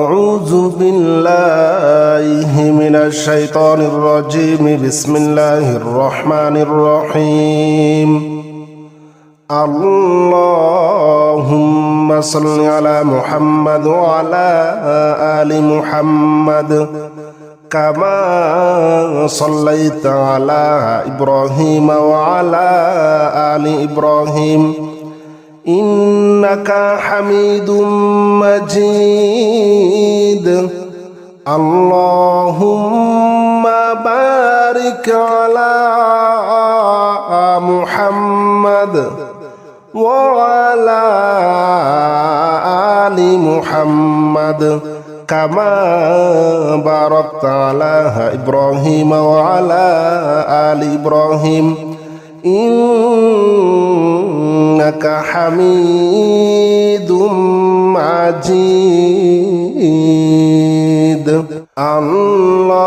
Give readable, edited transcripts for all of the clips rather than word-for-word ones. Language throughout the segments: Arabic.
أعوذ بالله من الشيطان الرجيم بسم الله الرحمن الرحيم اللهم صل على محمد وعلى آل محمد كما صليت على إبراهيم وعلى آل إبراهيم إنك حميد مجيد اللهم بارك على محمد وعلى آل محمد كما باركت على إبراهيم وعلى آل إبراهيم إنك حميد مجيد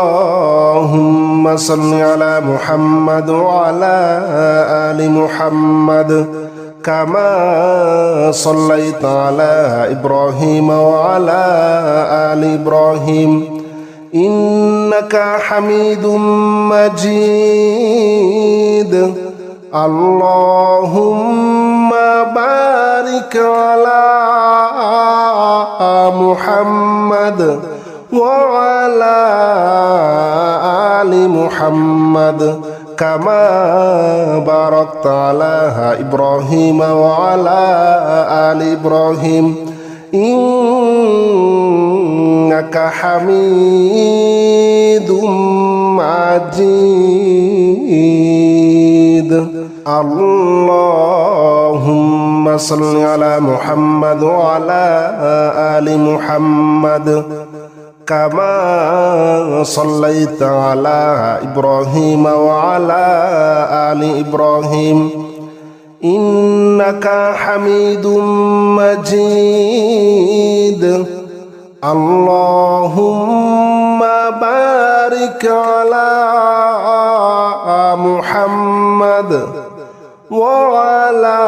اللهم صل على محمد وعلى آل محمد كما صليت على إبراهيم وعلى آل إبراهيم إنك حميد مجيد اللهم بارك على محمد وعلى آل محمد كما باركت على إبراهيم وعلى آل إبراهيم إنك حميد مجيد اللهم صل على محمد وعلى آل محمد كما صليت على إبراهيم وعلى آل إبراهيم إنك حميد مجيد اللهم بارك على محمد وعلى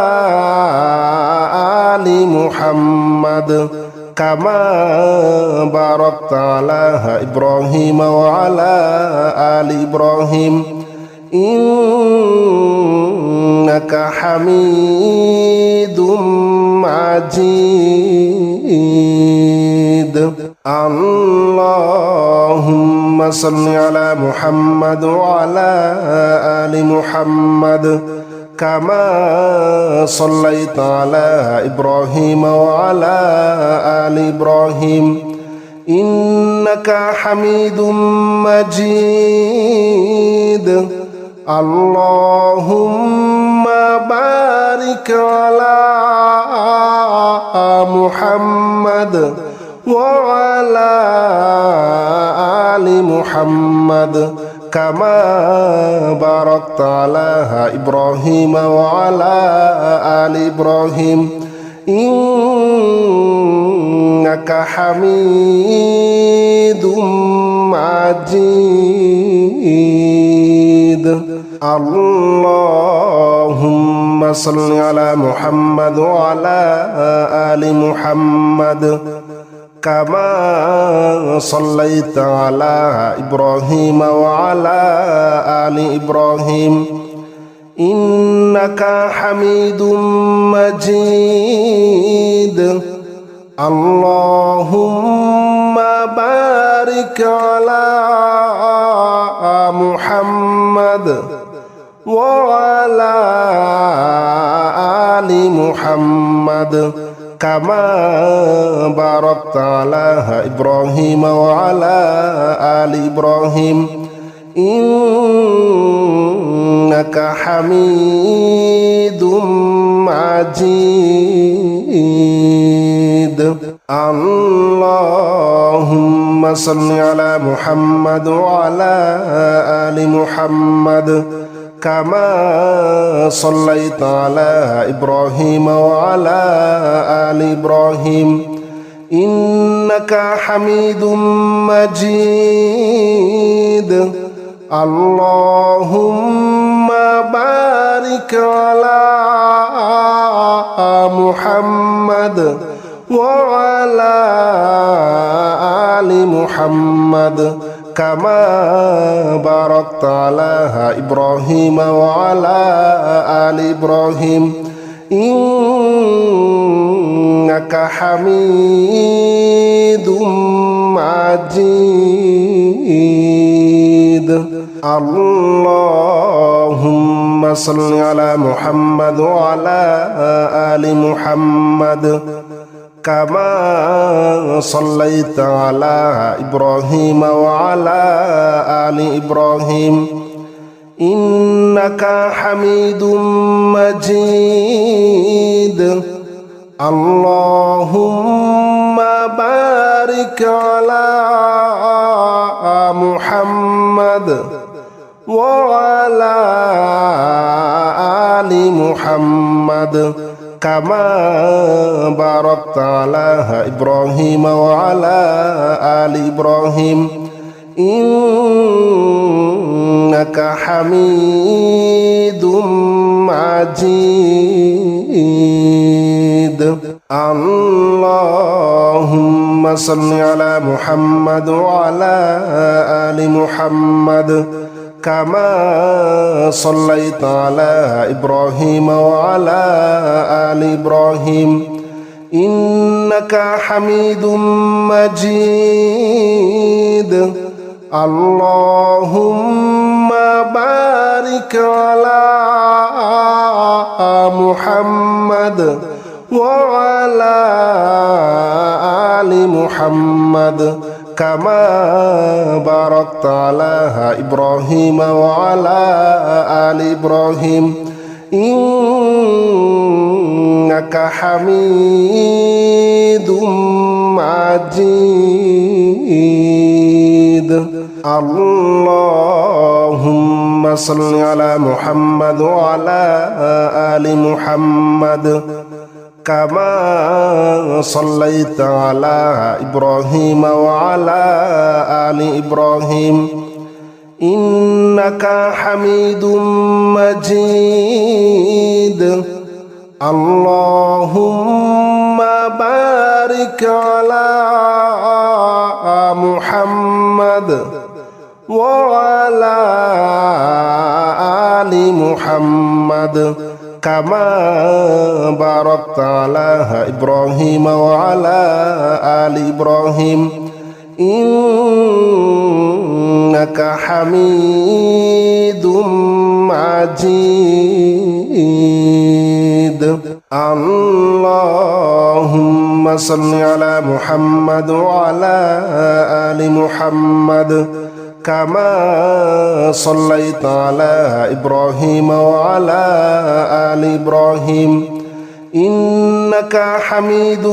آل محمد كما باركت على إبراهيم وعلى آل إبراهيم إنك حميد مجيد اللهم صل على محمد وعلى آل محمد كما صليت على إبراهيم وعلى آل إبراهيم إنك حميد مجيد اللهم بارك على محمد وعلى آل محمد كما باركت على إبراهيم وعلى آل إبراهيم إنك حميد مجيد اللهم صل على محمد وعلى آل محمد كما صليت على إبراهيم وعلى آل إبراهيم إنك حميد مجيد اللهم بارك على محمد وعلى آل محمد كما باركت على إبراهيم وعلى آل إبراهيم إنك حميد مجيد اللهم صل على محمد وعلى آل محمد كما صليت على إبراهيم وعلى آل إبراهيم إنك حميد مجيد اللهم بارك على محمد وعلى محمد كما باركت على إبراهيم وعلى آل إبراهيم إنك حميد مجيد اللهم صل على محمد وعلى آل محمد كما صليت على إبراهيم وعلى آل إبراهيم إنك حميد مجيد اللهم بارك على محمد وعلى آل محمد كما باركت على إبراهيم وعلى آل إبراهيم إنك حميد مجيد اللهم صل على محمد وعلى آل محمد كما صليت على إبراهيم وعلى آل إبراهيم إنك حميد مجيد اللهم بارك على محمد وعلى آل محمد كما باركت على إبراهيم وعلى آل إبراهيم إنك حميد مجيد اللهم صل على محمد وعلى آل محمد كما صليت على إبراهيم وعلى آل إبراهيم إنك حميد مجيد اللهم بارك على محمد وعلى آل محمد كما باركت على إبراهيم وعلى آل إبراهيم إنك حميد مجيد اللهم صل على محمد وعلى آل محمد كما صليت على إبراهيم وعلى آل إبراهيم إنك حميد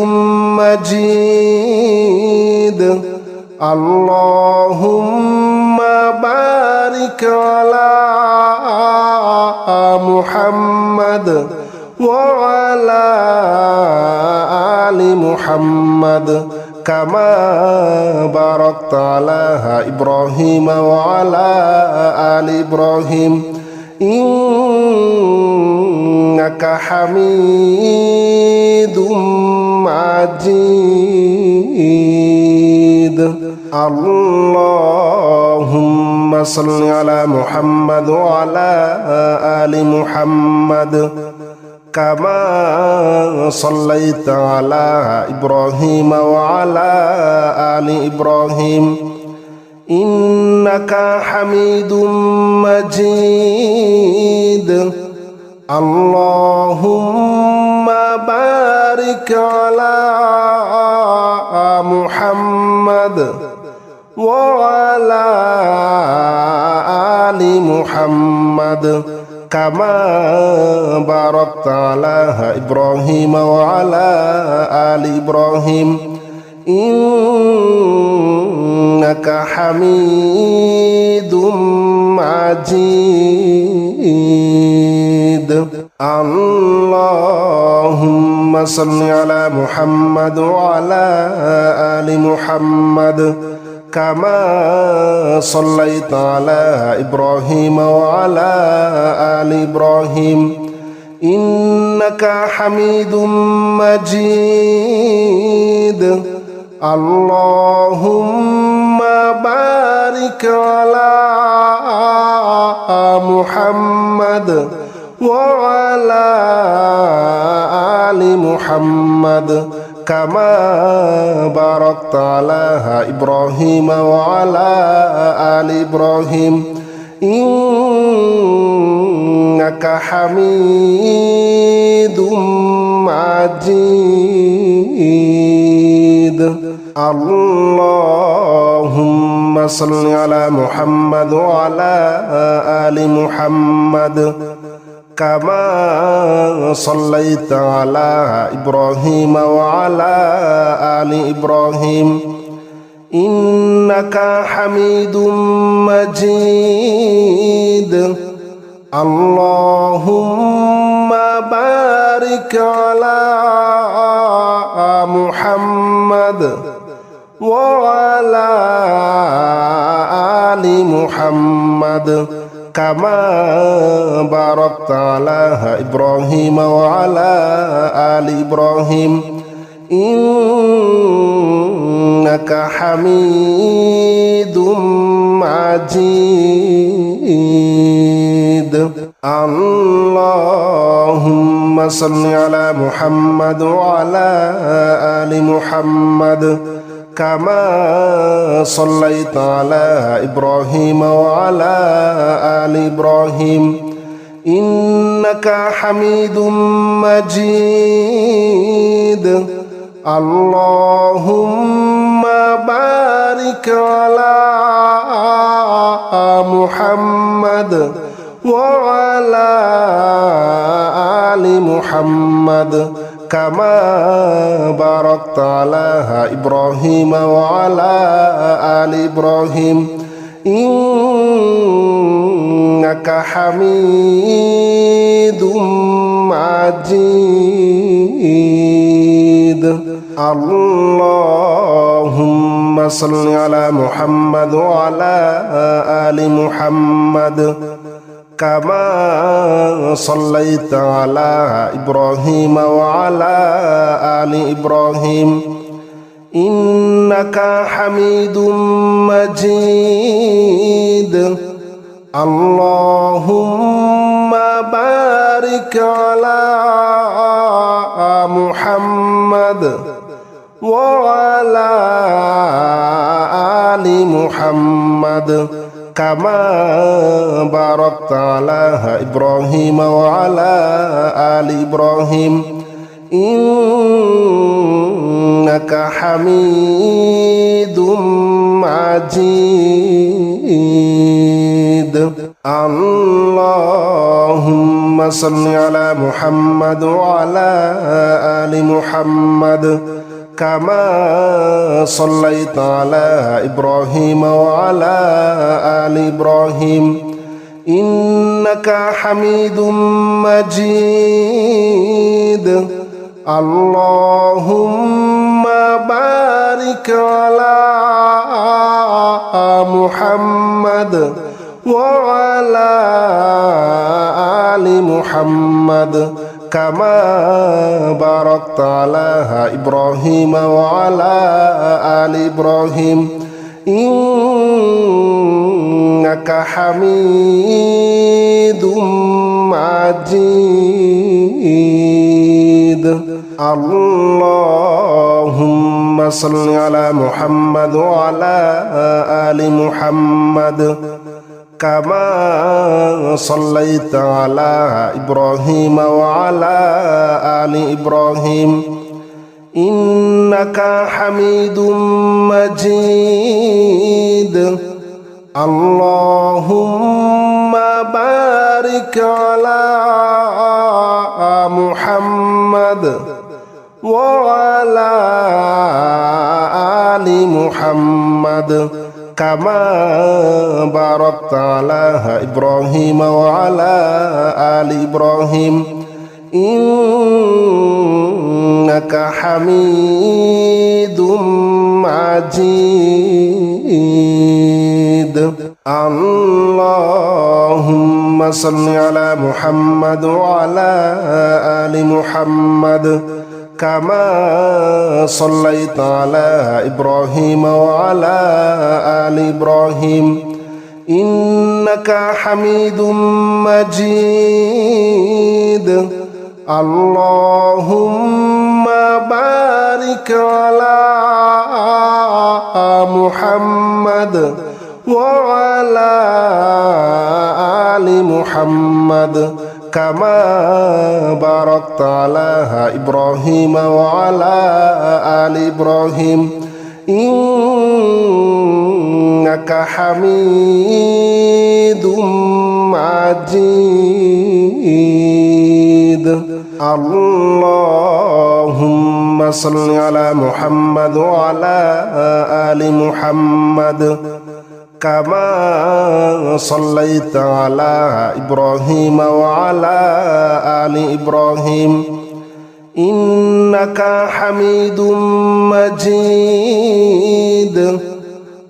مجيد اللهم بارك على محمد وعلى آل محمد كما باركت على إبراهيم وعلى آل إبراهيم إنك حميد مجيد اللهم صل على محمد وعلى آل محمد كما صليت على إبراهيم وعلى آل إبراهيم إنك حميد مجيد اللهم بارك على محمد وعلى آل محمد كما باركت على إبراهيم وعلى آل إبراهيم إنك حميد مجيد اللهم صل على محمد وعلى آل محمد كما صليت على إبراهيم وعلى آل إبراهيم إنك حميد مجيد اللهم على محمد وعلى آل محمد كما باركت على إبراهيم وعلى آل إبراهيم إنك حميد مجيد اللهم صل على محمد وعلى آل محمد كما صليت على إبراهيم وعلى آل إبراهيم إنك حميد مجيد اللهم بارك على محمد وعلى آل محمد كما باركت على إبراهيم وعلى آل إبراهيم إنك حميد مجيد اللهم صل على محمد وعلى آل محمد كما صليت على إبراهيم وعلى آل إبراهيم إنك حميد مجيد اللهم بارك على محمد وعلى آل محمد كما باركت على إبراهيم وعلى آل إبراهيم إنك حميد مجيد اللهم صل على محمد وعلى آل محمد كما صليت على إبراهيم وعلى آل إبراهيم إنك حميد مجيد اللهم بارك على محمد وعلى آل محمد كما باركت على إبراهيم وعلى آل إبراهيم إنك حميد مجيد اللهم صل على محمد وعلى آل محمد كما صليت على إبراهيم وعلى آل إبراهيم إنك حميد مجيد اللهم بارك على محمد وعلى آل محمد كما باركت على إبراهيم وعلى آل إبراهيم إنك حميد مجيد اللهم صل على محمد وعلى آل محمد كما صليت على إبراهيم وعلى آل إبراهيم إنك حميد مجيد اللهم بارك على محمد وعلى آل محمد كما باركت على إبراهيم وعلى آل إبراهيم إنك حميد مجيد اللهم صل على محمد وعلى آل محمد كما صليت على إبراهيم وعلى آل إبراهيم إنك حميد مجيد اللهم بارك على محمد وعلى آل محمد كما باركت على إبراهيم وعلى آل إبراهيم إنك حميد مجيد اللهم صل على محمد وعلى آل محمد كما صليت على إبراهيم وعلى آل إبراهيم إنك حميد مجيد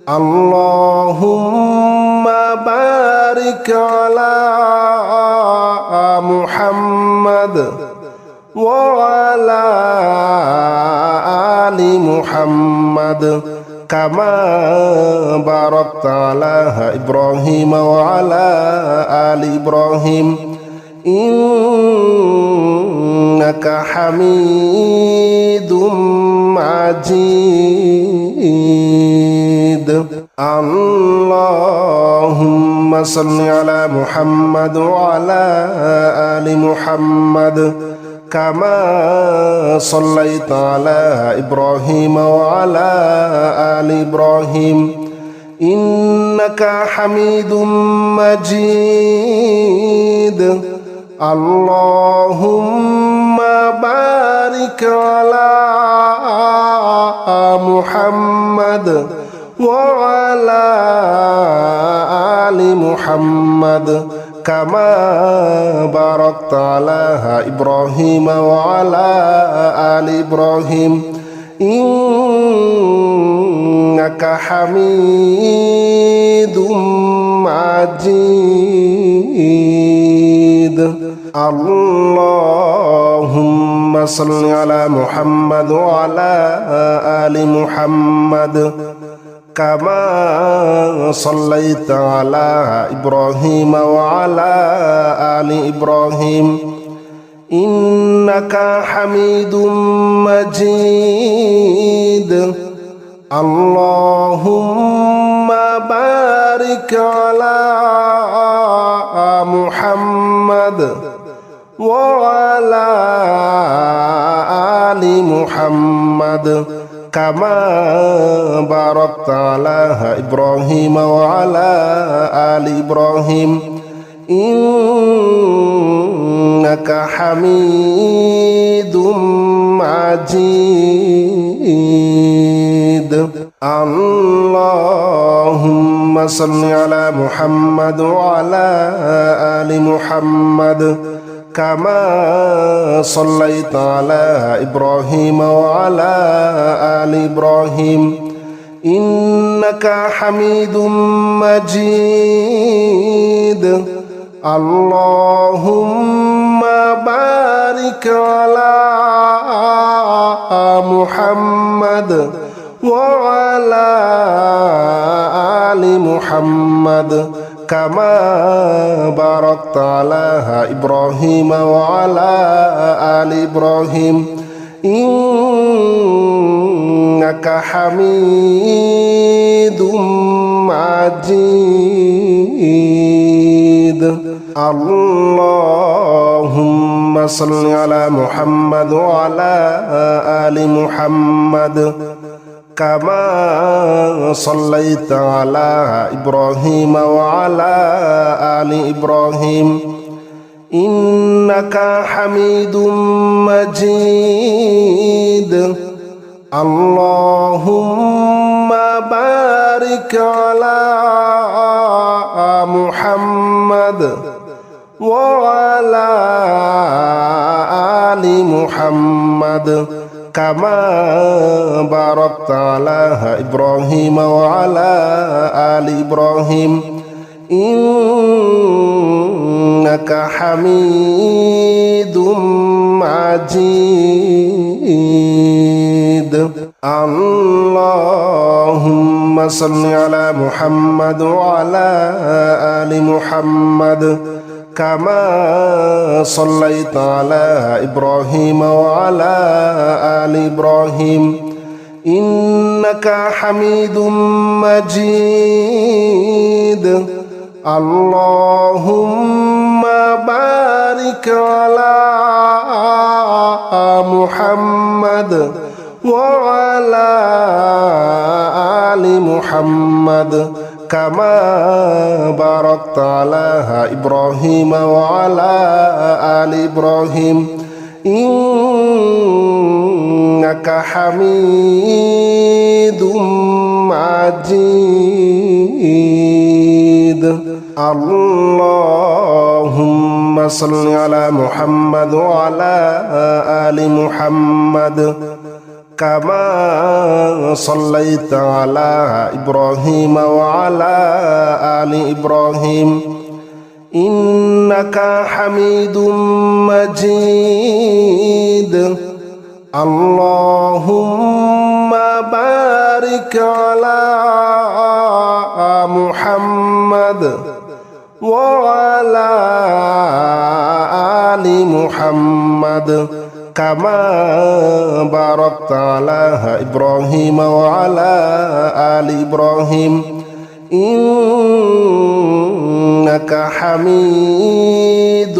اللهم بارك على محمد وعلى آل محمد كما باركت على إبراهيم وعلى آل إبراهيم إنك حميد مجيد اللهم صل على محمد وعلى آل محمد كما صليت على إبراهيم وعلى آل إبراهيم إنك حميد مجيد اللهم بارك على محمد وعلى آل محمد كما باركت على إبراهيم وعلى آل إبراهيم إنك حميد مجيد اللهم صل على محمد وعلى آل محمد كما صليت على إبراهيم وعلى آل إبراهيم إنك حميد مجيد اللهم بارك على محمد وعلى آل محمد كما باركت على إبراهيم وعلى آل إبراهيم إنك حميد مجيد اللهم صل على محمد وعلى آل محمد كما صليت على إبراهيم وعلى آل إبراهيم إنك حميد مجيد اللهم بارك على محمد وعلى آل محمد كما باركت على إبراهيم وعلى آل إبراهيم إنك حميد مجيد اللهم صل على محمد وعلى آل محمد كما صليت على إبراهيم وعلى آل إبراهيم إنك حميد مجيد اللهم بارك على محمد وعلى آل محمد كما باركت على إبراهيم وعلى آل إبراهيم إنك حميد مجيد اللهم صل على محمد وعلى آل محمد كما صليت على إبراهيم وعلى آل إبراهيم إنك حميد مجيد اللهم بارك على محمد وعلى آل محمد كما باركت على إبراهيم وعلى آل إبراهيم إنك حميد مجيد اللهم صل على محمد وعلى آل محمد كما صليت على إبراهيم وعلى آل إبراهيم إنك حميد مجيد اللهم بارك على محمد وعلى آل محمد كما باركت على إبراهيم وعلى آل إبراهيم إنك حميد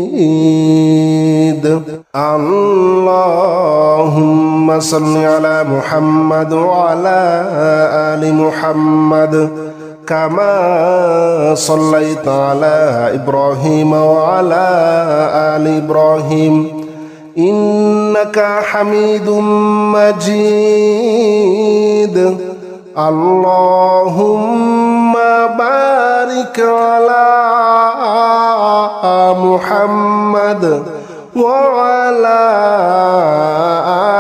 مجيد اللهم صل على محمد وعلى آل محمد كما صليت على إبراهيم وعلى آل إبراهيم إنك حميد مجيد اللهم بارك على محمد وعلى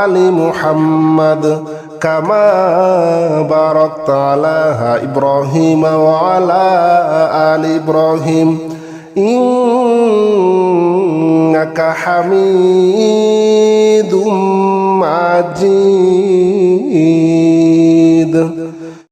آل محمد كما باركت على إبراهيم وعلى آل إبراهيم إنك حميد مجيد